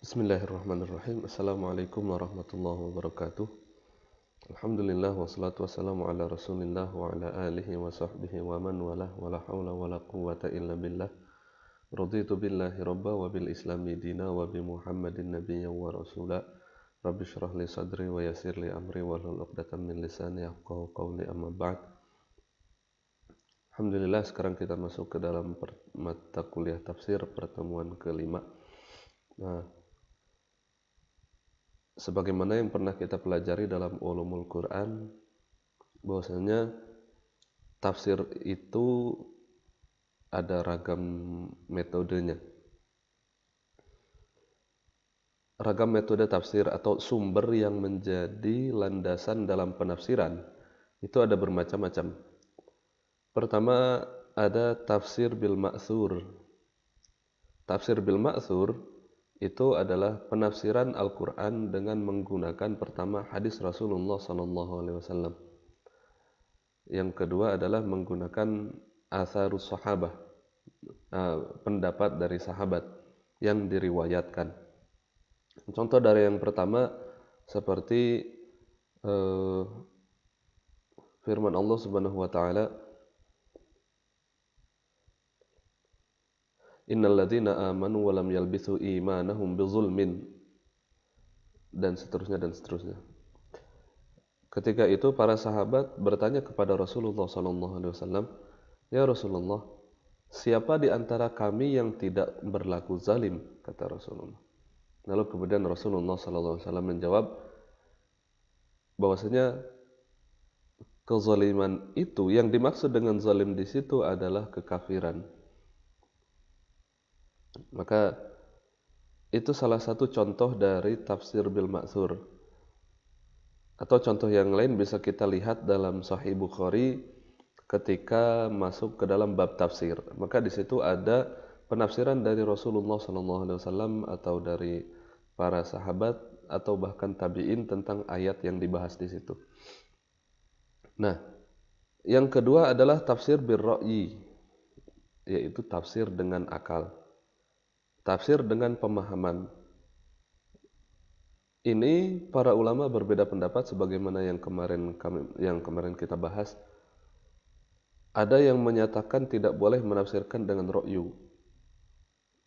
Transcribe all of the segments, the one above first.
Bismillahirrahmanirrahim. Assalamualaikum warahmatullahi wabarakatuh. Alhamdulillah wassalatu wassalamu ala Rasulillah wa ala alihi wa sahbihi wa man walah wa la haula wa la quwwata illa billah. Raditu billahi rabba wa bil islami dina wa bi Muhammadin nabiyyan wa rasula. Rabbi shrah li sadri wa yassir li amri wa hlul 'uqdatam min lisani yafqahu qawli amma ba'd. Alhamdulillah sekarang kita masuk ke dalam mata kuliah tafsir pertemuan kelima. Nah, sebagaimana yang pernah kita pelajari dalam ulumul Quran, bahwasanya tafsir itu ada ragam metodenya. Ragam metode tafsir atau sumber yang menjadi landasan dalam penafsiran itu ada bermacam-macam. Pertama ada tafsir bil ma'thur. Tafsir bil ma'thur itu adalah penafsiran Al-Quran dengan menggunakan pertama hadis Rasulullah SAW. Yang kedua adalah menggunakan atharus sahabah, pendapat dari sahabat yang diriwayatkan. Contoh dari yang pertama seperti firman Allah Subhanahu wa taala, Innal ladzina amanu wa lam yalbithu imanahum bizulmin, dan seterusnya dan seterusnya. Ketika itu para sahabat bertanya kepada Rasulullah SAW, "Ya Rasulullah, siapa di antara kami yang tidak berlaku zalim?" kata Rasulullah. Lalu kemudian Rasulullah SAW menjawab bahwasanya kezaliman itu, yang dimaksud dengan zalim di situ adalah kekafiran. Maka itu salah satu contoh dari tafsir bil ma'thur. Atau contoh yang lain bisa kita lihat dalam Sahih Bukhari ketika masuk ke dalam bab tafsir. Maka di situ ada penafsiran dari Rasulullah SAW atau dari para sahabat atau bahkan tabi'in tentang ayat yang dibahas di situ. Nah, yang kedua adalah tafsir bir ra'yi, yaitu tafsir dengan akal. Tafsir dengan pemahaman. Ini para ulama berbeda pendapat sebagaimana yang kemarin kita bahas. Ada yang menyatakan tidak boleh menafsirkan dengan ra'yu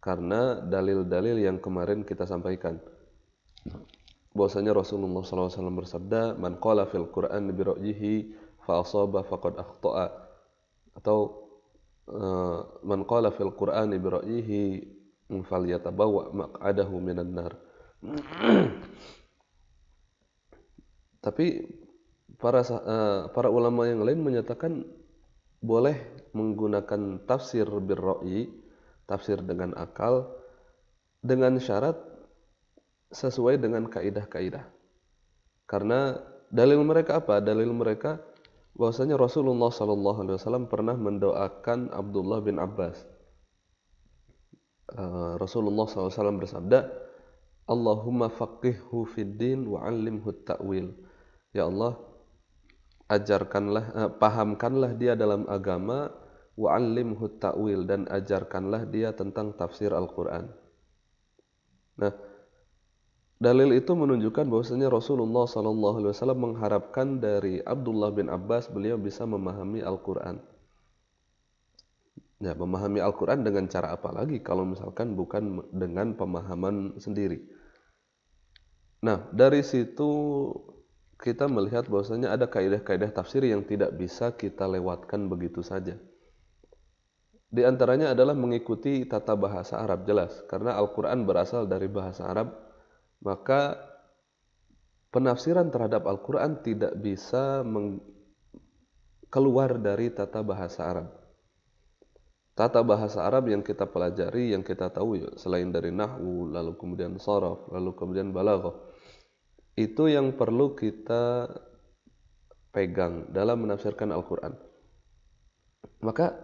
karena dalil-dalil yang kemarin kita sampaikan. Bahwasanya Rasulullah SAW bersabda, "Man qala fil Qur'an bi ra'yihi fa asaba faqad akhta'a." Atau man qala fil Qur'an bi ra'yihi falyatabawa maq'adahu minan nar. Tapi para ulama yang lain menyatakan boleh menggunakan tafsir bir ra'yi, tafsir dengan akal, dengan syarat sesuai dengan kaidah-kaidah. Karena dalil mereka apa? Dalil mereka bahwasanya Rasulullah SAW pernah mendoakan Abdullah bin Abbas. Rasulullah SAW bersabda, Allahumma faqihhu fid din wa 'allimhu ta'wil. Ya Allah, pahamkanlah dia dalam agama, wa 'allimhu ta'wil, dan ajarkanlah dia tentang tafsir Al-Quran. Nah, dalil itu menunjukkan bahwasanya Rasulullah SAW mengharapkan dari Abdullah bin Abbas beliau bisa memahami Al-Quran. Ya, memahami Al-Quran dengan cara apa lagi kalau misalkan bukan dengan pemahaman sendiri. Nah, dari situ kita melihat bahwasanya ada kaidah-kaidah tafsir yang tidak bisa kita lewatkan begitu saja. Di antaranya adalah mengikuti tata bahasa Arab, jelas. Karena Al-Quran berasal dari bahasa Arab, maka penafsiran terhadap Al-Quran tidak bisa keluar dari tata bahasa Arab. Tata bahasa Arab yang kita pelajari, yang kita tahu ya, selain dari nahwu, lalu kemudian sharaf, lalu kemudian balaghah, itu yang perlu kita pegang dalam menafsirkan Al-Quran. Maka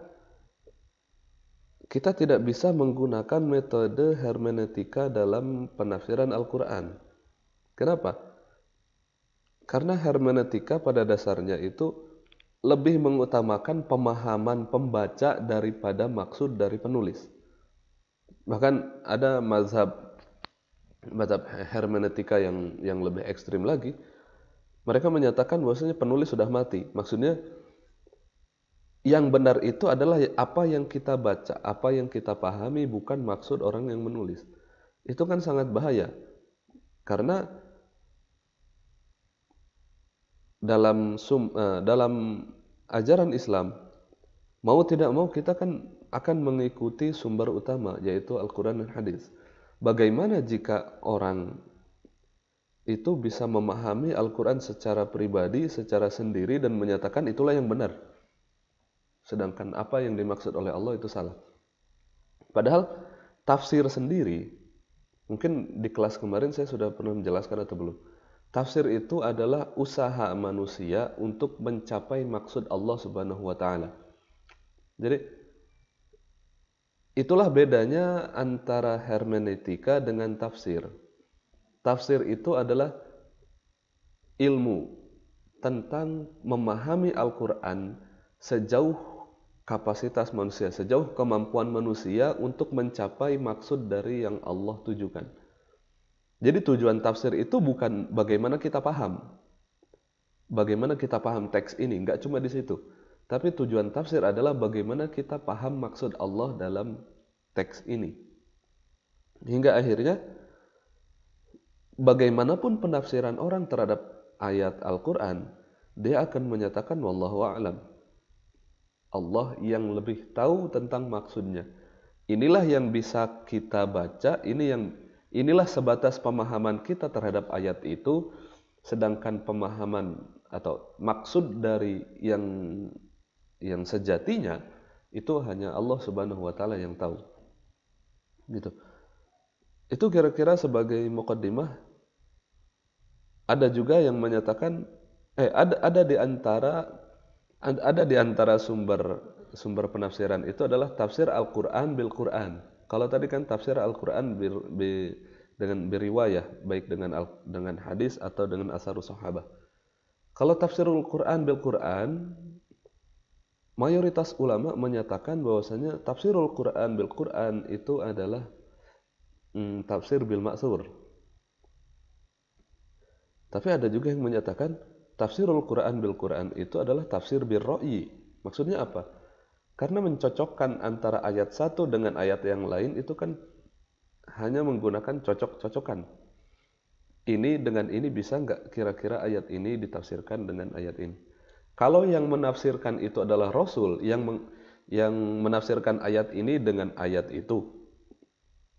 kita tidak bisa menggunakan metode hermeneutika dalam penafsiran Al-Quran. Kenapa? Karena hermeneutika pada dasarnya itu lebih mengutamakan pemahaman pembaca daripada maksud dari penulis. Bahkan ada mazhab mazhab hermeneutika yang lebih ekstrim lagi, mereka menyatakan bahwasanya penulis sudah mati. Maksudnya yang benar itu adalah apa yang kita baca, apa yang kita pahami, bukan maksud orang yang menulis. Itu kan sangat bahaya. Karena dalam ajaran Islam, mau tidak mau kita kan akan mengikuti sumber utama, yaitu Al-Quran dan Hadis. Bagaimana jika orang itu bisa memahami Al-Quran secara pribadi, secara sendiri, dan menyatakan itulah yang benar, sedangkan apa yang dimaksud oleh Allah itu salah? Padahal tafsir sendiri, mungkin di kelas kemarin saya sudah pernah menjelaskan atau belum. Tafsir itu adalah usaha manusia untuk mencapai maksud Allah Subhanahu wa taala. Jadi itulah bedanya antara hermeneutika dengan tafsir. Tafsir itu adalah ilmu tentang memahami Al-Quran sejauh kapasitas manusia, sejauh kemampuan manusia untuk mencapai maksud dari yang Allah tujukan. Jadi tujuan tafsir itu bukan bagaimana kita paham. Bagaimana kita paham teks ini, enggak cuma di situ. Tapi tujuan tafsir adalah bagaimana kita paham maksud Allah dalam teks ini. Hingga akhirnya bagaimanapun penafsiran orang terhadap ayat Al-Quran, dia akan menyatakan wallahu a'lam. Allah yang lebih tahu tentang maksudnya. Inilah yang bisa kita baca, inilah sebatas pemahaman kita terhadap ayat itu, sedangkan pemahaman atau maksud dari yang sejatinya itu hanya Allah Subhanahu wa taala yang tahu. Gitu. Itu kira-kira sebagai muqaddimah. Ada juga yang menyatakan ada di antara sumber penafsiran itu adalah tafsir Al-Qur'an bil Qur'an. Kalau tadi kan tafsir Al-Qur'an dengan beriwayah, baik dengan hadis atau dengan asarus sahabah. Kalau tafsirul Qur'an bil Qur'an, mayoritas ulama menyatakan bahwasanya tafsirul Qur'an bil Qur'an itu adalah tafsir bil ma'tsur. Tapi ada juga yang menyatakan tafsirul Quran bil Quran itu adalah tafsir bil ra'yi. Maksudnya apa? Karena mencocokkan antara ayat satu dengan ayat yang lain itu kan hanya menggunakan cocok-cocokan. Ini dengan ini bisa nggak kira-kira ayat ini ditafsirkan dengan ayat ini? Kalau yang menafsirkan itu adalah Rasul yang menafsirkan ayat ini dengan ayat itu,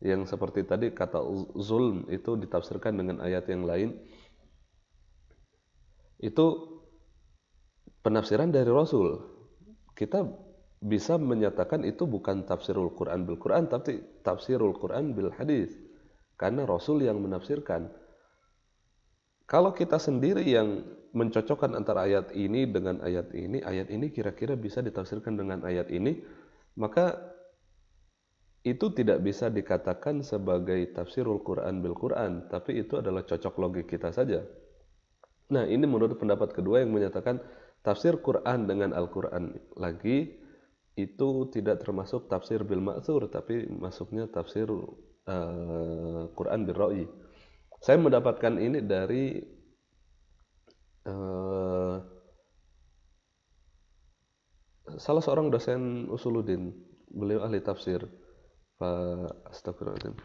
yang seperti tadi kata zulm itu ditafsirkan dengan ayat yang lain, itu penafsiran dari Rasul. Kita bisa menyatakan itu bukan tafsirul Quran bil Quran, tapi tafsirul Quran bil hadis, karena Rasul yang menafsirkan. Kalau kita sendiri yang mencocokkan antara ayat ini dengan ayat ini kira-kira bisa ditafsirkan dengan ayat ini, maka itu tidak bisa dikatakan sebagai tafsirul Quran bil Quran, tapi itu adalah cocok logik kita saja. Nah, ini menurut pendapat kedua yang menyatakan tafsir Quran dengan Al-Quran lagi itu tidak termasuk tafsir bil ma'tsur, tapi masuknya tafsir Quran bil ra'yi. Saya mendapatkan ini dari salah seorang dosen Usuluddin. Beliau ahli tafsir. Astagfirullahaladzim.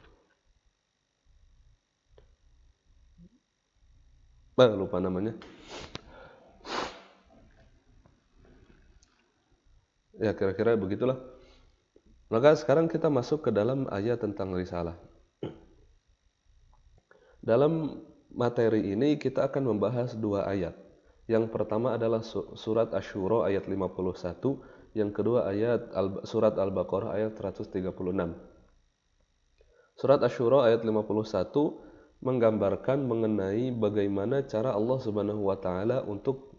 Lupa namanya. Ya kira-kira begitulah. Maka sekarang kita masuk ke dalam ayat tentang risalah. Dalam materi ini kita akan membahas dua ayat. Yang pertama adalah surat Asy-Syura ayat 51, yang kedua surat Al-Baqarah ayat 136. Surat Asy-Syura ayat 51 menggambarkan mengenai bagaimana cara Allah Subhanahu wa taala untuk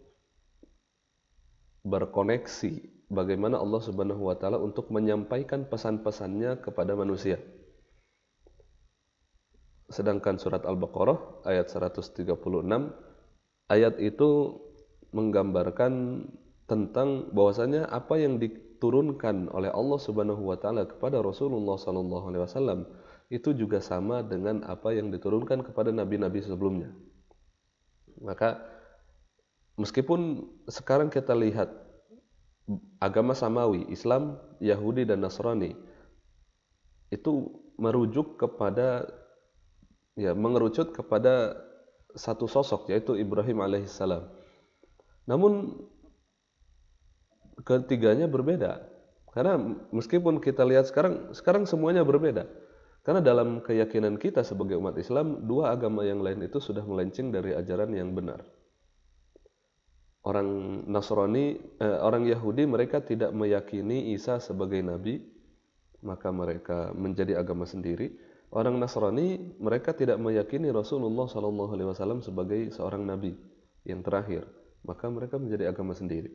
berkoneksi, bagaimana Allah Subhanahu wa taala untuk menyampaikan pesan-pesannya kepada manusia. Sedangkan surat Al-Baqarah ayat 136, ayat itu menggambarkan tentang bahwasanya apa yang diturunkan oleh Allah Subhanahu wa taala kepada Rasulullah sallallahu alaihi wasallam itu juga sama dengan apa yang diturunkan kepada nabi-nabi sebelumnya. Maka meskipun sekarang kita lihat agama samawi, Islam, Yahudi dan Nasrani itu merujuk kepada mengerucut kepada satu sosok, yaitu Ibrahim alaihissalam. Namun ketiganya berbeda. Karena meskipun kita lihat sekarang semuanya berbeda. Karena dalam keyakinan kita sebagai umat Islam, dua agama yang lain itu sudah melenceng dari ajaran yang benar. Orang Nasrani, orang Yahudi, mereka tidak meyakini Isa sebagai nabi, maka mereka menjadi agama sendiri. Orang Nasrani, mereka tidak meyakini Rasulullah SAW sebagai seorang nabi yang terakhir, maka mereka menjadi agama sendiri.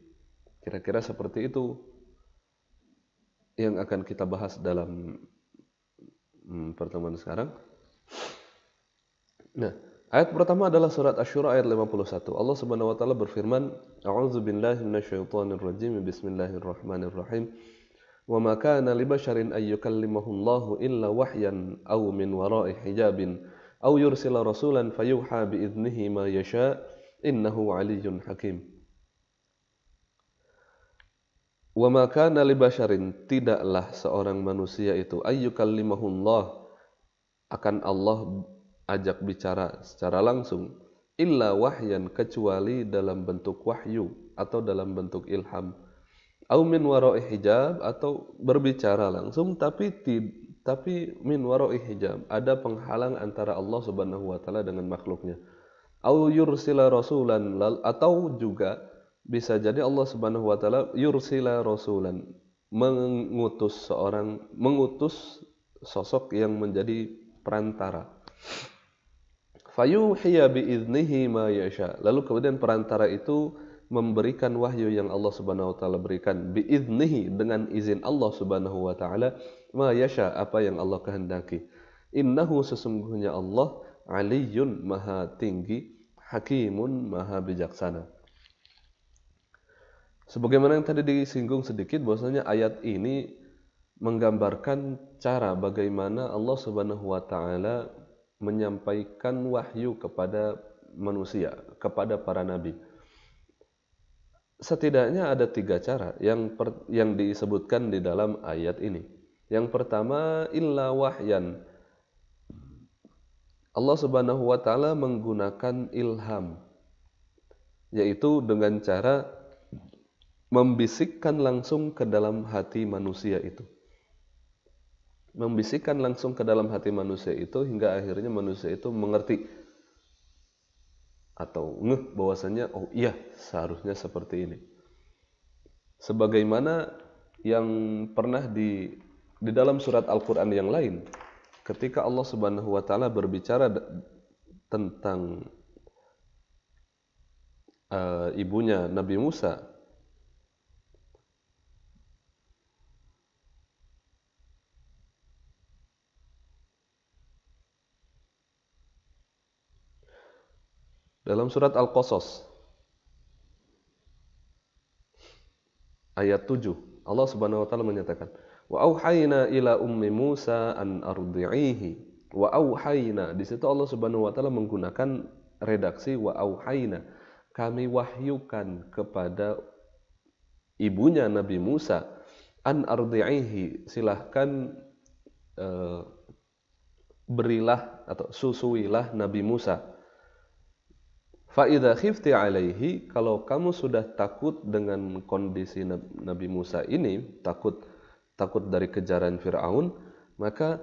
Kira-kira seperti itu yang akan kita bahas dalam pertemuan sekarang. Nah, ayat pertama adalah surat Asy-Syura ayat 51. Allah Subhanahu wa taala berfirman, "A'udzu billahi minasyaitonir rajim. Bismillahirrahmanirrahim. Wa ma kana li basharin ay yukallimahu Allahu illa wahyan aw min wara'i hijabin aw yursila rasulan fayuha bi idnihi ma yasha. Innahu 'aliyyun hakim." Wa ma kana li basharin, tidaklah seorang manusia itu, ayyukallimahullah, akan Allah ajak bicara secara langsung, illa wahyan, kecuali dalam bentuk wahyu atau dalam bentuk ilham, au min wara'i hijab, atau berbicara langsung tapi min wara'i hijab, ada penghalang antara Allah Subhanahu wa taala dengan makhluknya, au yursila rasulan, atau juga bisa jadi Allah Subhanahu wa taala yursila rasulan, mengutus sosok yang menjadi perantara. Fayuhiya biiznihi ma yasha. Lalu kemudian perantara itu memberikan wahyu yang Allah Subhanahu wa taala berikan, biiznihi, dengan izin Allah Subhanahu wa taala, ma yasha, apa yang Allah kehendaki. Innahu, sesungguhnya Allah, aliyyun, maha tinggi, hakimun, maha bijaksana. Sebagaimana yang tadi disinggung sedikit, bahwasanya ayat ini menggambarkan cara bagaimana Allah Subhanahu wa taala menyampaikan wahyu kepada manusia, kepada para nabi. Setidaknya ada 3 cara yang disebutkan di dalam ayat ini. Yang pertama, illa wahyan. Allah Subhanahu wa taala menggunakan ilham, yaitu dengan cara membisikkan langsung ke dalam hati manusia itu. Membisikkan langsung ke dalam hati manusia itu hingga akhirnya manusia itu mengerti atau ngeh bahwasanya oh iya, seharusnya seperti ini. Sebagaimana yang pernah di dalam surat Al-Qur'an yang lain, ketika Allah Subhanahu wa taala berbicara tentang ibunya Nabi Musa, dalam surat Al-Qasas ayat 7, Allah Subhanahu wa taala menyatakan, "Wa auhayna ila ummi Musa an ardi'ihi." Wa auhayna, di situ Allah Subhanahu wa taala menggunakan redaksi wa auhayna. Kami wahyukan kepada ibunya Nabi Musa, an ardi'ihi, silahkan berilah atau susuilah Nabi Musa. Fa idza khifti alaihi, kalau kamu sudah takut dengan kondisi Nabi Musa ini, takut dari kejaran Firaun, maka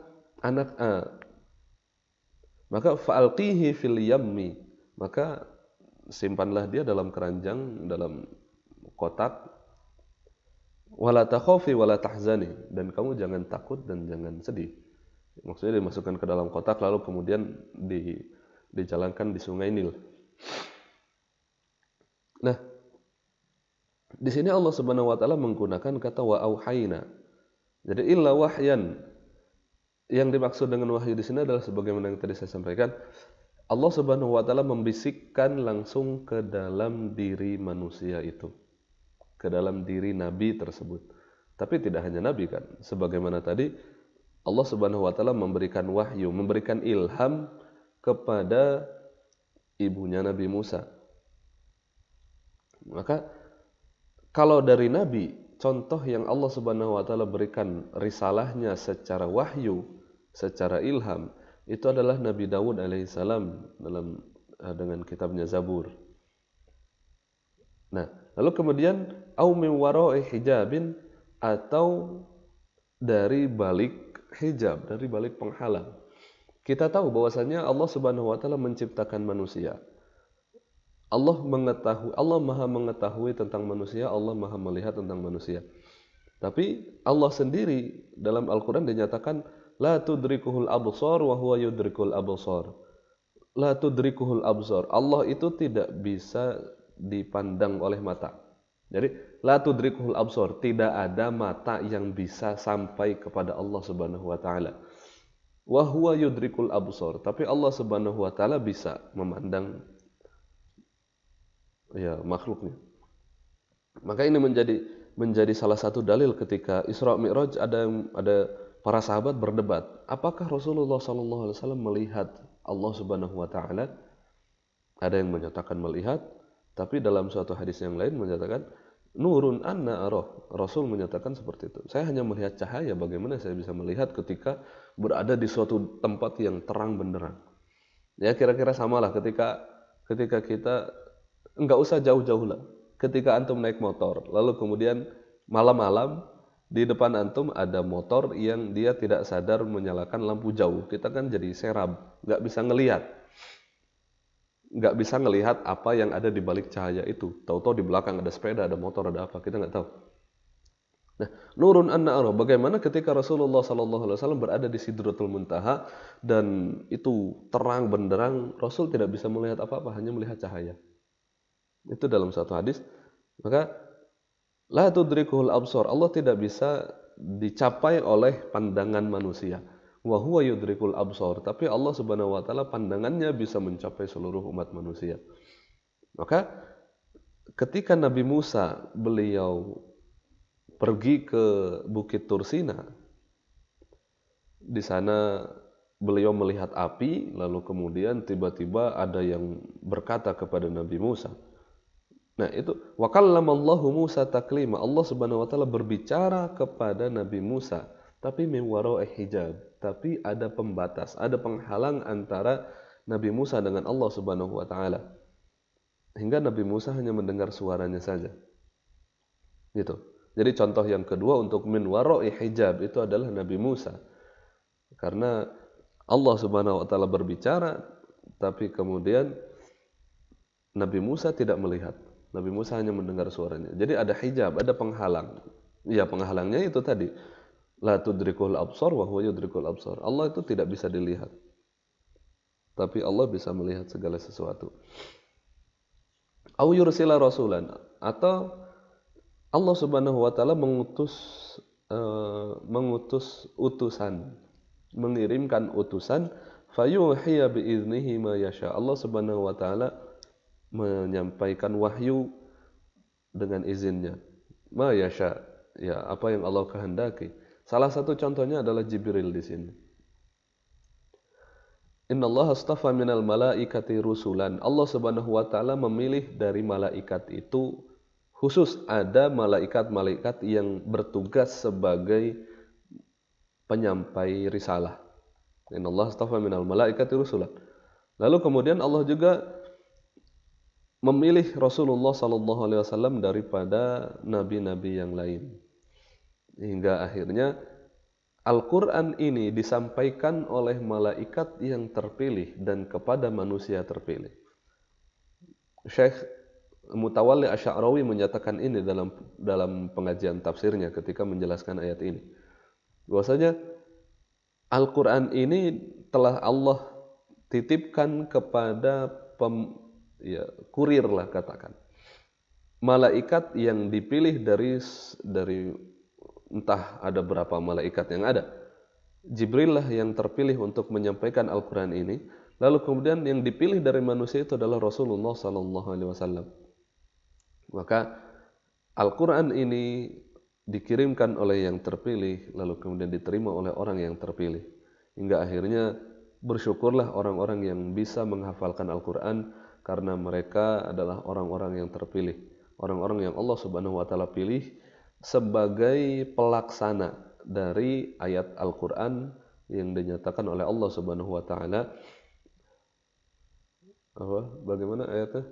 fa'alqihi fil yammi, maka simpanlah dia dalam keranjang, dalam kotak, wala takhafi wala tahzani, dan kamu jangan takut dan jangan sedih. Maksudnya dimasukkan ke dalam kotak lalu kemudian dijalankan di Sungai Nil. Nah, di sini Allah Subhanahu wa taala menggunakan kata wa auhayna. Jadi illa wahyan. Yang dimaksud dengan wahyu di sini adalah sebagaimana yang tadi saya sampaikan, Allah Subhanahu wa taala membisikkan langsung ke dalam diri manusia itu, ke dalam diri nabi tersebut. Tapi tidak hanya nabi kan, sebagaimana tadi Allah Subhanahu wa taala memberikan wahyu, memberikan ilham kepada ibunya Nabi Musa. Maka kalau dari Nabi, contoh yang Allah Subhanahu wa taala berikan risalahnya secara wahyu, secara ilham, itu adalah Nabi Dawud alaihissalam dengan kitabnya Zabur. Nah, lalu kemudian au min wara'i hijabin, atau dari balik hijab, dari balik penghalang. Kita tahu bahwasanya Allah Subhanahu wa taala menciptakan manusia. Allah Maha mengetahui tentang manusia, Allah Maha melihat tentang manusia. Tapi Allah sendiri dalam Al-Qur'an dinyatakan la tudrikuhul absar wa huwa yudrikul absar. La tudrikuhul absar. Allah itu tidak bisa dipandang oleh mata. Jadi la tudrikuhul absar, tidak ada mata yang bisa sampai kepada Allah Subhanahu wa taala. Wa huwa yudrikul absar, tapi Allah Subhanahu wa taala bisa memandang makhluknya. Maka ini menjadi salah satu dalil ketika Isra Mi'raj ada para sahabat berdebat, apakah Rasulullah SAW melihat Allah Subhanahu wa taala? Ada yang menyatakan melihat, tapi dalam suatu hadis yang lain menyatakan nurun anna arah. Rasul menyatakan seperti itu. Saya hanya melihat cahaya, bagaimana saya bisa melihat ketika berada di suatu tempat yang terang benderang. Ya kira-kira samalah ketika kita, enggak usah jauh-jauh lah. Ketika antum naik motor, lalu kemudian malam-malam di depan antum ada motor yang dia tidak sadar menyalakan lampu jauh. Kita kan jadi serab, enggak bisa ngelihat apa yang ada di balik cahaya itu. Tahu-tahu di belakang ada sepeda, ada motor, ada apa, kita nggak tahu. Nah, nurun anna ara, bagaimana ketika Rasulullah SAW berada di Sidratul Muntaha dan itu terang benderang, Rasul tidak bisa melihat apa-apa, hanya melihat cahaya. Itu dalam satu hadis. Maka la tudrikuhul absar, Allah tidak bisa dicapai oleh pandangan manusia. Wa huwa yudrikul absar, tapi Allah Subhanahu wa taala pandangannya bisa mencapai seluruh umat manusia. Maka ketika Nabi Musa beliau pergi ke Bukit Tursina, di sana beliau melihat api, lalu kemudian tiba-tiba ada yang berkata kepada Nabi Musa. Nah, itu wa kallamallahu Musa taklima, Allah Subhanahu wa taala berbicara kepada Nabi Musa, tapi min wara'i hijab, tapi ada pembatas, ada penghalang antara Nabi Musa dengan Allah Subhanahu wa taala. Hingga Nabi Musa hanya mendengar suaranya saja. Gitu. Jadi contoh yang kedua untuk min wara'i hijab itu adalah Nabi Musa. Karena Allah Subhanahu wa taala berbicara, tapi kemudian Nabi Musa tidak melihat. Nabi Musa hanya mendengar suaranya. Jadi ada hijab, ada penghalang. Ya, penghalangnya itu tadi. La tudrikul absar wa huwa yudrikul absar. Allah itu tidak bisa dilihat. Tapi Allah bisa melihat segala sesuatu. Au yursila rasulan, atau Allah Subhanahu wa taala mengutus utusan, mengirimkan utusan, fayuhiya biiznihi ma yasha. Allah Subhanahu wa taala menyampaikan wahyu dengan izinnya. Ma yasha, ya apa yang Allah kehendaki. Salah satu contohnya adalah Jibril di sini. Innallaha astafa minal malaikati rusulan. Allah Subhanahu wa taala memilih dari malaikat itu, khusus ada malaikat-malaikat yang bertugas sebagai penyampai risalah. Innallaha astafa minal malaikati rusulan. Lalu kemudian Allah juga memilih Rasulullah SAW daripada nabi-nabi yang lain. Hingga akhirnya Al-Quran ini disampaikan oleh malaikat yang terpilih dan kepada manusia terpilih. Syekh Mutawalli Asy'arawi menyatakan ini dalam pengajian tafsirnya ketika menjelaskan ayat ini. Bahwasanya Al-Quran ini telah Allah titipkan kepada kurir lah katakan, malaikat yang dipilih dari entah ada berapa malaikat yang ada. Jibril lah yang terpilih untuk menyampaikan Al-Quran ini. Lalu kemudian yang dipilih dari manusia itu adalah Rasulullah SAW. Maka Al-Quran ini dikirimkan oleh yang terpilih, lalu kemudian diterima oleh orang yang terpilih. Hingga akhirnya bersyukurlah orang-orang yang bisa menghafalkan Al-Quran, karena mereka adalah orang-orang yang terpilih, orang-orang yang Allah Subhanahu wa Ta'ala pilih sebagai pelaksana dari ayat Al-Quran yang dinyatakan oleh Allah Subhanahu wa Ta'ala. Bagaimana ayatnya?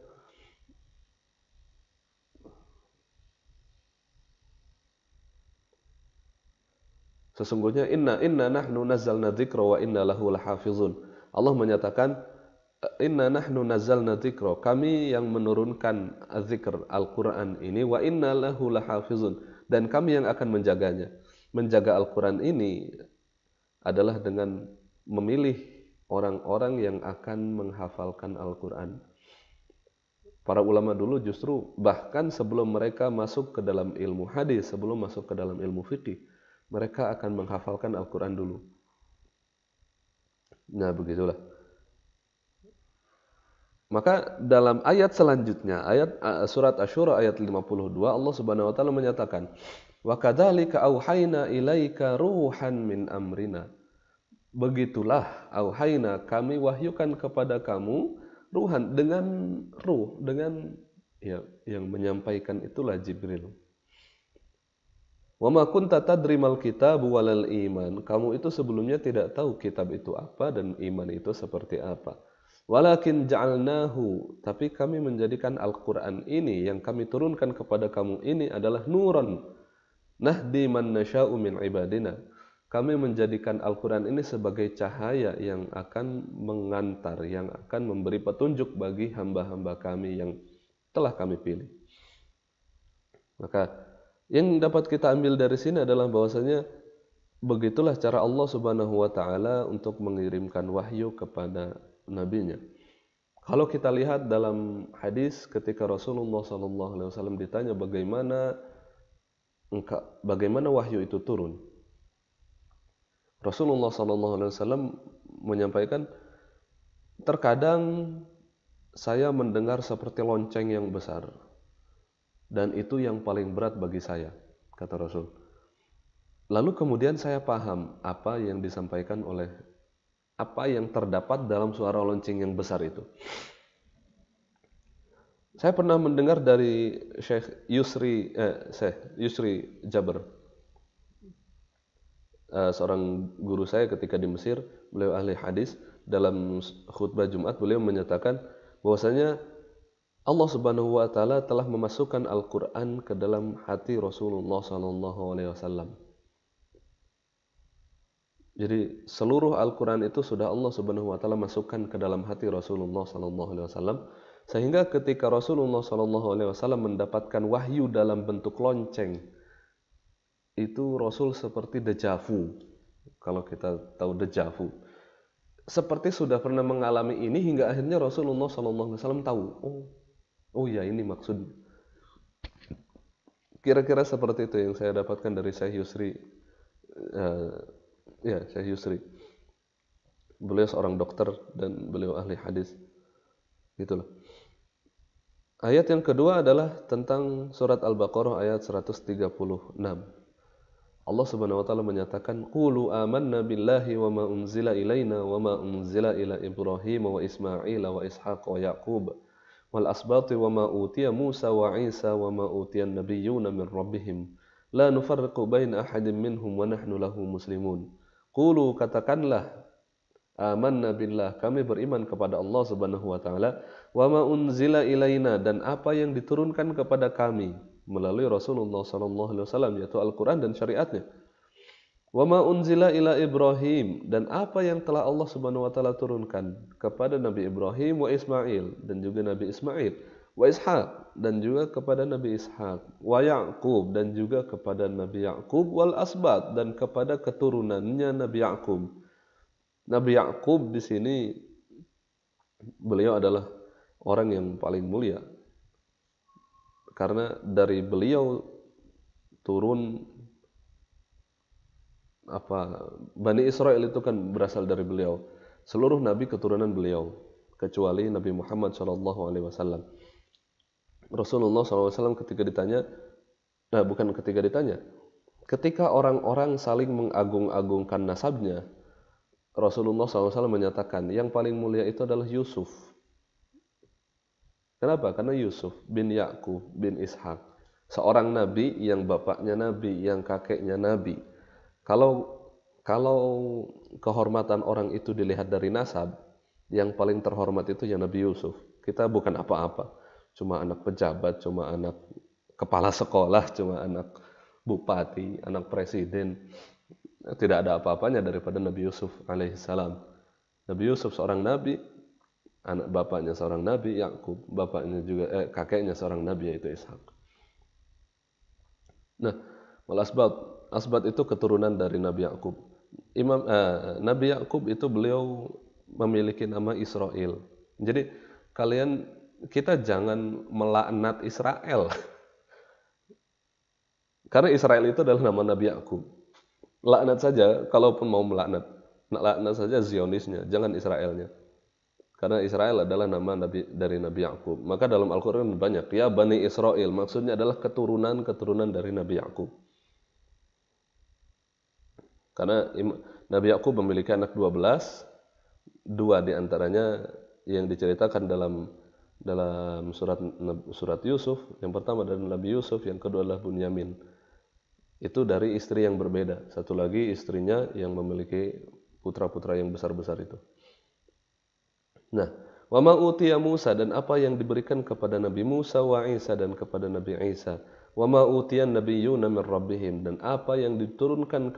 Sesungguhnya inna nahnu nazzalna dzikra wa inna lahu lahafizun. Allah menyatakan inna nahnu nazzalna dzikra, kami yang menurunkan dzikr Al-Qur'an ini, wa inna lahu lahafizun, dan kami yang akan menjaganya. Menjaga Al-Qur'an ini adalah dengan memilih orang-orang yang akan menghafalkan Al-Qur'an. Para ulama dulu justru bahkan sebelum mereka masuk ke dalam ilmu hadis, sebelum masuk ke dalam ilmu fikih, mereka akan menghafalkan Al-Quran dulu. Nah, begitulah. Maka dalam ayat selanjutnya, ayat surat Asy-Syura ayat 52, Allah Subhanahu wa taala menyatakan, "Wa kadzalika auhayna ilaika ruhan min amrina." Begitulah auhayna, kami wahyukan kepada kamu, ruhan, dengan ruh, dengan ya, yang menyampaikan itulah Jibril. Wa ma kunta tadri mal kitab walal iman. Kamu itu sebelumnya tidak tahu kitab itu apa dan iman itu seperti apa. Walakin ja'alnahu, tapi kami menjadikan Al-Qur'an ini yang kami turunkan kepada kamu ini adalah nuran nahdi man nasya'u min ibadina. Kami menjadikan Al-Qur'an ini sebagai cahaya yang akan mengantar, yang akan memberi petunjuk bagi hamba-hamba kami yang telah kami pilih. Maka yang dapat kita ambil dari sini adalah bahwasanya begitulah cara Allah Subhanahu wa taala untuk mengirimkan wahyu kepada nabinya. Kalau kita lihat dalam hadis ketika Rasulullah SAW ditanya bagaimana wahyu itu turun, Rasulullah SAW menyampaikan, terkadang saya mendengar seperti lonceng yang besar, dan itu yang paling berat bagi saya, kata Rasul. Lalu kemudian saya paham apa yang disampaikan oleh, apa yang terdapat dalam suara lonceng yang besar itu. Saya pernah mendengar dari Syekh Yusri Jabr, seorang guru saya ketika di Mesir. Beliau ahli hadis. Dalam khutbah Jumat beliau menyatakan bahwasanya Allah Subhanahu wa taala telah memasukkan Al-Qur'an ke dalam hati Rasulullah SAW. Jadi seluruh Al-Qur'an itu sudah Allah Subhanahu wa taala masukkan ke dalam hati Rasulullah SAW, sehingga ketika Rasulullah SAW mendapatkan wahyu dalam bentuk lonceng, itu Rasul seperti dejavu. Kalau kita tahu dejavu, seperti sudah pernah mengalami ini, hingga akhirnya Rasulullah SAW tahu, oh ya, ini maksud. Kira-kira seperti itu yang saya dapatkan dari Syekh Yusri. Syekh Yusri. Beliau seorang dokter dan beliau ahli hadis. Gitulah. Ayat yang kedua adalah tentang surat Al-Baqarah ayat 136. Allah Subhanahu wa taala menyatakan, "Qulu amanna billahi wa ma unzila ilaina wa ma unzila ila Ibrahim wa Ismail wa Ishaq wa Yaqub wal asbati wa ma utiya Musa wa Isa wa ma utiya an-nabiyyuna min rabbihim la nufarriqu baina ahadin minhum wa nahnu lahu muslimun." Qulu, katakanlah, amanna billah, kami beriman kepada Allah Subhanahu wa taala, wa ma unzila ilaina, dan apa yang diturunkan kepada kami melalui Rasulullah SAW, yaitu Al-Quran dan syariatnya. Wa ma unzila ila Ibrahim, dan apa yang telah Allah Subhanahu wa taala turunkan kepada Nabi Ibrahim, wa Ismail, dan juga Nabi Ismail, wa Ishaq, dan juga kepada Nabi Ishaq, wa Yaqub, dan juga kepada Nabi Yaqub, wal asbat, dan kepada keturunannya Nabi Yaqub. Nabi Yaqub di sini beliau adalah orang yang paling mulia, karena dari beliau turun Bani Israel itu kan berasal dari beliau. Seluruh nabi keturunan beliau kecuali Nabi Muhammad SAW. Rasulullah SAW ketika ditanya, bukan ketika ditanya, ketika orang-orang saling mengagung-agungkan nasabnya, Rasulullah SAW menyatakan yang paling mulia itu adalah Yusuf. Kenapa? Karena Yusuf bin Yakub bin Ishak, seorang nabi yang bapaknya nabi, yang kakeknya nabi. Kalau kalau kehormatan orang itu dilihat dari nasab, yang paling terhormat itu ya Nabi Yusuf. Kita bukan apa-apa, cuma anak pejabat, cuma anak kepala sekolah, cuma anak bupati, anak presiden. Tidak ada apa-apanya daripada Nabi Yusuf alaihissalam. Nabi Yusuf seorang nabi, anak bapaknya seorang nabi, Yakub, bapaknya juga kakeknya seorang nabi yaitu Ishak. Nah, asbat itu keturunan dari Nabi Yakub. Nabi Yakub itu beliau memiliki nama Israel. Jadi kita jangan melaknat Israel. Karena Israel itu adalah nama Nabi Yakub. Laknat saja, kalaupun mau laknat saja Zionisnya, jangan Israelnya. Karena Israel adalah nama dari Nabi Yakub. Maka dalam Al-Quran banyak, ya Bani Israel, maksudnya adalah keturunan dari Nabi Yakub. Karena Nabi Yakub memiliki anak 12, dua diantaranya yang diceritakan dalam surat Yusuf. Yang pertama dari Nabi Yusuf, yang kedua adalah Bunyamin. Itu dari istri yang berbeda. Satu lagi istrinya yang memiliki putra-putra yang besar-besar itu. Nah, wa ma utiya Musa, dan apa yang diberikan kepada Nabi Musa, wa Isa, dan kepada Nabi Isa. Wa ma utiyan nabiyyuna min rabbihim, dan apa yang diturunkan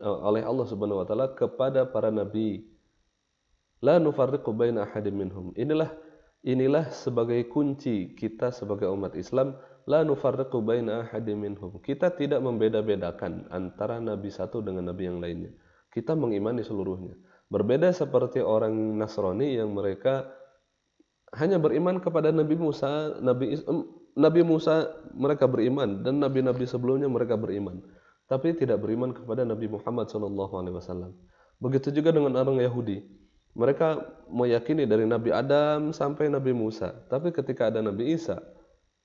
oleh Allah Subhanahu wa taala kepada para nabi. La nufarriqu baina ahadin minhum. Inilah sebagai kunci kita sebagai umat Islam. La nufarriqu baina ahadin minhum. Kita tidak membeda-bedakan antara nabi satu dengan nabi yang lainnya. Kita mengimani seluruhnya. Berbeda seperti orang Nasrani yang mereka hanya beriman kepada Nabi Musa, Nabi Musa mereka beriman, dan nabi-nabi sebelumnya mereka beriman, tapi tidak beriman kepada Nabi Muhammad SAW. Begitu juga dengan orang Yahudi. Mereka meyakini dari Nabi Adam sampai Nabi Musa, tapi ketika ada Nabi Isa,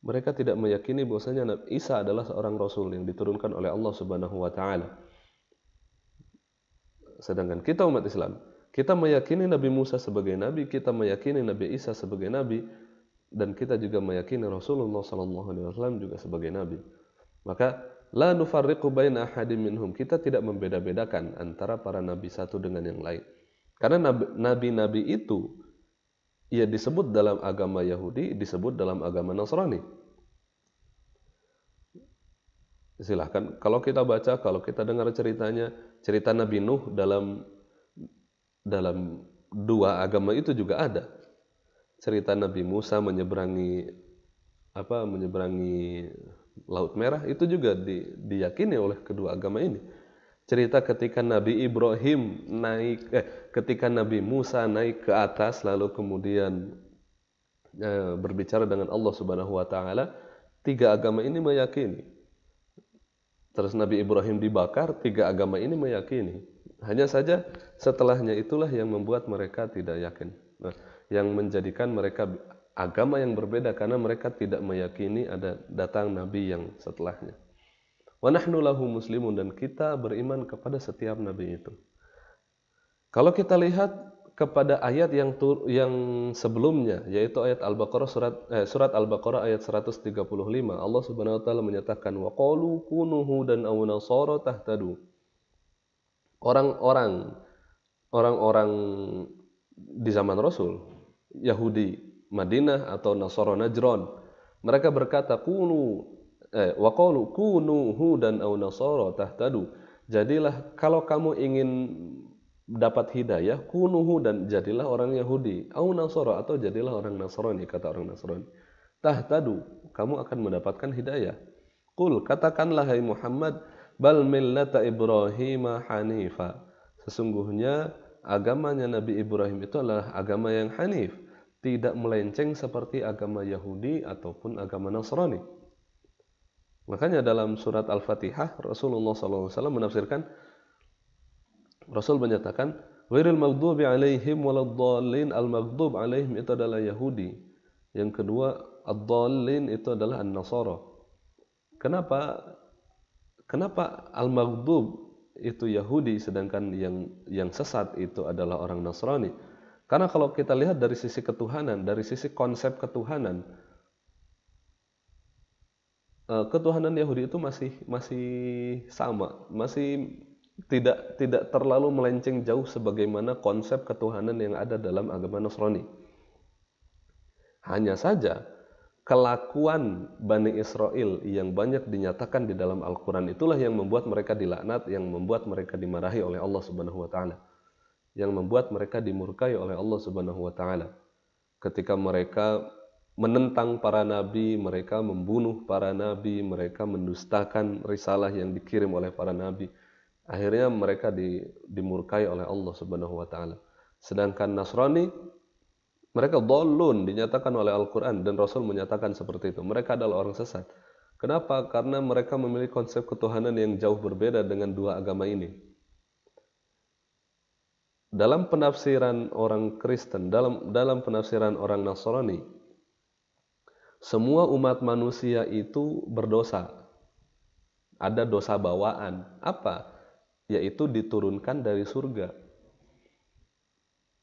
mereka tidak meyakini bahwasanya Nabi Isa adalah seorang Rasul yang diturunkan oleh Allah Subhanahu wa Ta'ala. Sedangkan kita umat Islam, kita meyakini Nabi Musa sebagai Nabi, kita meyakini Nabi Isa sebagai Nabi, dan kita juga meyakini Rasulullah SAW juga sebagai Nabi. Maka la nufarriqu baina ahadin minhum, kita tidak membeda-bedakan antara para Nabi satu dengan yang lain. Karena Nabi-Nabi itu ia disebut dalam agama Yahudi, disebut dalam agama Nasrani. Silahkan, kalau kita baca, kalau kita dengar ceritanya, cerita Nabi Nuh dalam dua agama itu juga ada. Cerita Nabi Musa menyeberangi Laut Merah itu juga diyakini oleh kedua agama ini. Cerita ketika Nabi Ibrahim ketika Nabi Musa naik ke atas lalu kemudian berbicara dengan Allah Subhanahu wa Ta'ala, tiga agama ini meyakini. Terus Nabi Ibrahim dibakar, tiga agama ini meyakini. Hanya saja setelahnya itulah yang membuat mereka tidak yakin. Nah, yang menjadikan mereka agama yang berbeda karena mereka tidak meyakini ada datang Nabi yang setelahnya. Wa nahnu lahu muslimun, dan kita beriman kepada setiap Nabi itu. Kalau kita lihat kepada ayat yang sebelumnya, yaitu ayat Al-Baqarah surat Al-Baqarah ayat 135, Allah Subhanahu wa taala menyatakan wa qalu kunu hudan aw nasara tahtadu. Orang-orang di zaman Rasul, Yahudi Madinah atau Nasara Najran, mereka berkata wa qalu kunu hudan aw nasara tahtadu. Jadilah kalau kamu ingin dapat hidayah, kunuhu, dan jadilah orang Yahudi, au Nasara, atau jadilah orang Nasrani, kata orang Nasrani. Tahtadu, kamu akan mendapatkan hidayah. Qul, katakanlah hai Muhammad, bal millata Ibrahim hanifa. Sesungguhnya agamanya Nabi Ibrahim itu adalah agama yang hanif, tidak melenceng seperti agama Yahudi ataupun agama Nasrani. Makanya dalam surat Al-Fatihah Rasulullah SAW menafsirkan, Rasul menyatakan, "Ghairil maghdubi 'alaihim waladdallin." Al-maghdub 'alaihim itu adalah Yahudi. Yang kedua, ad-dallin itu adalah an-Nasara. Kenapa? Kenapa al-maghdub itu Yahudi sedangkan yang sesat itu adalah orang Nasrani? Karena kalau kita lihat dari sisi ketuhanan, dari sisi konsep ketuhanan, ketuhanan Yahudi itu masih sama, masih tidak terlalu melenceng jauh sebagaimana konsep ketuhanan yang ada dalam agama Nasrani. Hanya saja kelakuan Bani Israel yang banyak dinyatakan di dalam Al-Quran itulah yang membuat mereka dilaknat, yang membuat mereka dimarahi oleh Allah Subhanahu wa Ta'ala, yang membuat mereka dimurkai oleh Allah Subhanahu wa Ta'ala. Ketika mereka menentang para nabi, mereka membunuh para nabi, mereka mendustakan risalah yang dikirim oleh para nabi. Akhirnya mereka dimurkai oleh Allah Subhanahu wa Ta'ala. Sedangkan Nasrani, mereka dhalun, dinyatakan oleh Al-Quran dan Rasul menyatakan seperti itu. Mereka adalah orang sesat. Kenapa? Karena mereka memiliki konsep ketuhanan yang jauh berbeda dengan dua agama ini. Dalam penafsiran orang Kristen, dalam penafsiran orang Nasrani, semua umat manusia itu berdosa. Ada dosa bawaan. Apa? Yaitu diturunkan dari surga.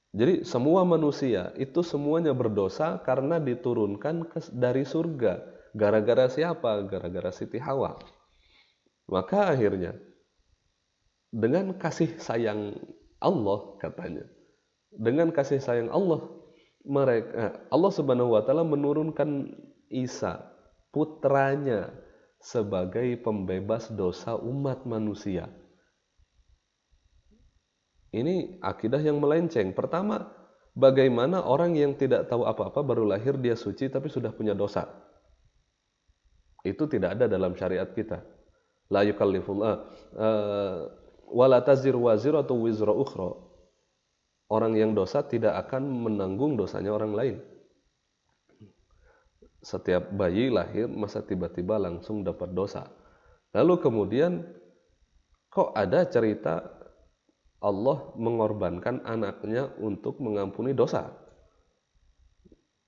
Jadi semua manusia itu semuanya berdosa karena diturunkan dari surga. Gara-gara siapa? Gara-gara Siti Hawa. Maka akhirnya dengan kasih sayang Allah, katanya, dengan kasih sayang Allah, Allah Subhanahu wa Ta'ala menurunkan Isa, putranya, sebagai pembebas dosa umat manusia. Ini akidah yang melenceng. Pertama, bagaimana orang yang tidak tahu apa-apa baru lahir dia suci tapi sudah punya dosa? Itu tidak ada dalam syariat kita. La yukallifullah wala taziru waziratu wizra ukhra. Orang yang dosa tidak akan menanggung dosanya orang lain. Setiap bayi lahir masa tiba-tiba langsung dapat dosa. Lalu kemudian kok ada cerita Allah mengorbankan anaknya untuk mengampuni dosa?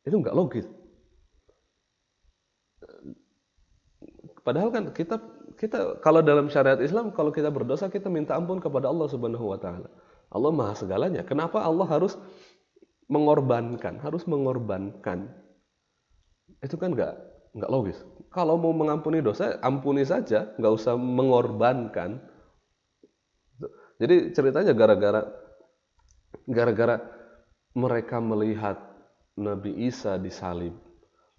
Itu nggak logis. Padahal kan kita kalau dalam syariat Islam, kalau kita berdosa kita minta ampun kepada Allah Subhanahu wa Ta'ala. Allah Maha segalanya. Kenapa Allah harus mengorbankan? Itu kan nggak logis. Kalau mau mengampuni dosa, ampuni saja, nggak usah mengorbankan. Jadi ceritanya gara-gara mereka melihat Nabi Isa disalib.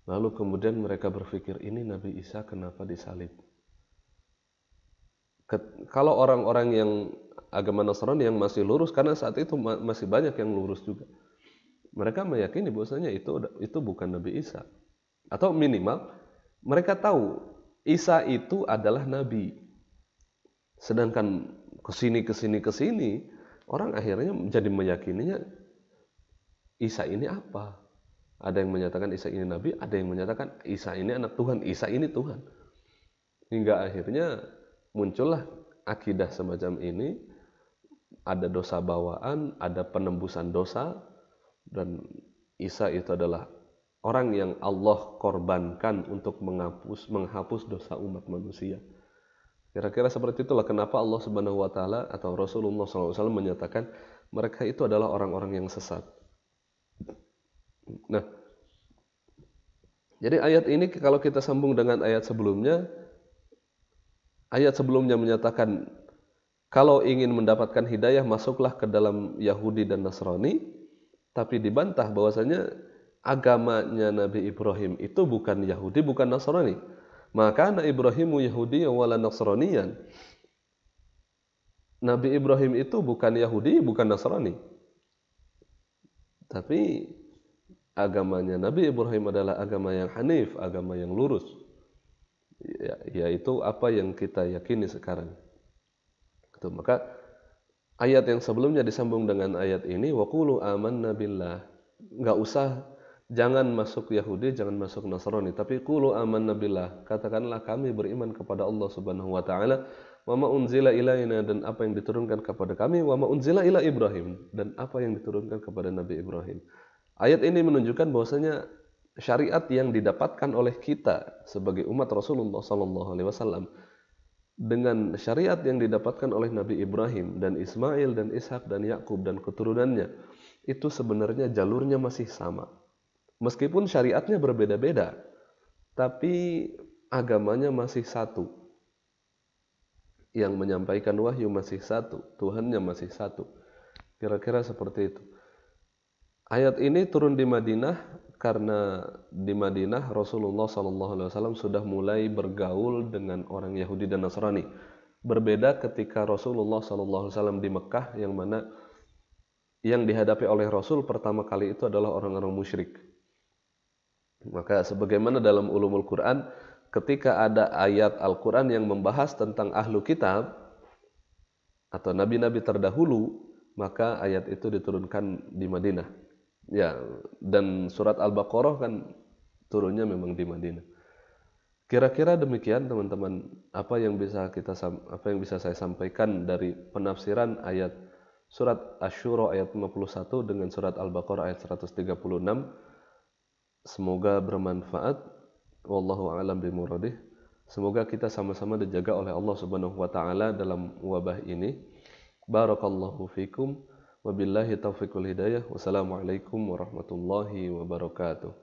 Lalu kemudian mereka berpikir, ini Nabi Isa kenapa disalib? Kalau orang-orang yang agama Nasrani yang masih lurus, karena saat itu masih banyak yang lurus juga, mereka meyakini bahwasanya itu bukan Nabi Isa. Atau minimal mereka tahu Isa itu adalah Nabi. Sedangkan kesini orang akhirnya menjadi meyakininya Isa ini apa? Ada yang menyatakan Isa ini Nabi, ada yang menyatakan Isa ini anak Tuhan, Isa ini Tuhan. Hingga akhirnya muncullah akidah semacam ini. Ada dosa bawaan, ada penembusan dosa, dan Isa itu adalah orang yang Allah korbankan untuk menghapus dosa umat manusia. Kira-kira seperti itulah kenapa Allah Subhanahu wa Ta'ala atau Rasulullah SAW menyatakan mereka itu adalah orang-orang yang sesat. Nah, jadi ayat ini kalau kita sambung dengan ayat sebelumnya menyatakan kalau ingin mendapatkan hidayah masuklah ke dalam Yahudi dan Nasrani, tapi dibantah bahwasanya agamanya Nabi Ibrahim itu bukan Yahudi, bukan Nasrani. Maka Ibrahimu Yahudi wala Nasraniyan. Nabi Ibrahim itu bukan Yahudi, bukan Nasrani. Tapi agamanya Nabi Ibrahim adalah agama yang hanif, agama yang lurus. Yaitu apa yang kita yakini sekarang. Itu maka ayat yang sebelumnya disambung dengan ayat ini, waqulu amanna billah. Enggak usah, jangan masuk Yahudi, jangan masuk Nasrani, tapi qulu amanna billah, katakanlah kami beriman kepada Allah Subhanahu wa Ta'ala, wa ma unzila ilaina, dan apa yang diturunkan kepada kami, wa ma unzila ila Ibrahim, dan apa yang diturunkan kepada Nabi Ibrahim. Ayat ini menunjukkan bahwasanya syariat yang didapatkan oleh kita sebagai umat Rasulullah sallallahu alaihi wasallam dengan syariat yang didapatkan oleh Nabi Ibrahim dan Ismail dan Ishak dan Yakub dan keturunannya, itu sebenarnya jalurnya masih sama. Meskipun syariatnya berbeda-beda, tapi agamanya masih satu. Yang menyampaikan wahyu masih satu, Tuhannya masih satu. Kira-kira seperti itu. Ayat ini turun di Madinah karena di Madinah Rasulullah SAW sudah mulai bergaul dengan orang Yahudi dan Nasrani. Berbeda ketika Rasulullah SAW di Mekah, yang mana yang dihadapi oleh Rasul pertama kali itu adalah orang-orang musyrik. Maka sebagaimana dalam ulumul Quran, ketika ada ayat Al-Quran yang membahas tentang ahlu kitab atau nabi-nabi terdahulu, maka ayat itu diturunkan di Madinah. Ya, dan surat Al-Baqarah kan turunnya memang di Madinah. Kira-kira demikian teman-teman, apa yang bisa saya sampaikan dari penafsiran ayat surat Asy-Syura ayat 51 dengan surat Al-Baqarah ayat 136. Semoga bermanfaat. Wallahu a'lam bimuradih. Semoga kita sama-sama dijaga oleh Allah Subhanahu wa taala dalam wabah ini. Barakallahu fikum. Wabillahi taufiq wal hidayah. Wassalamualaikum warahmatullahi wabarakatuh.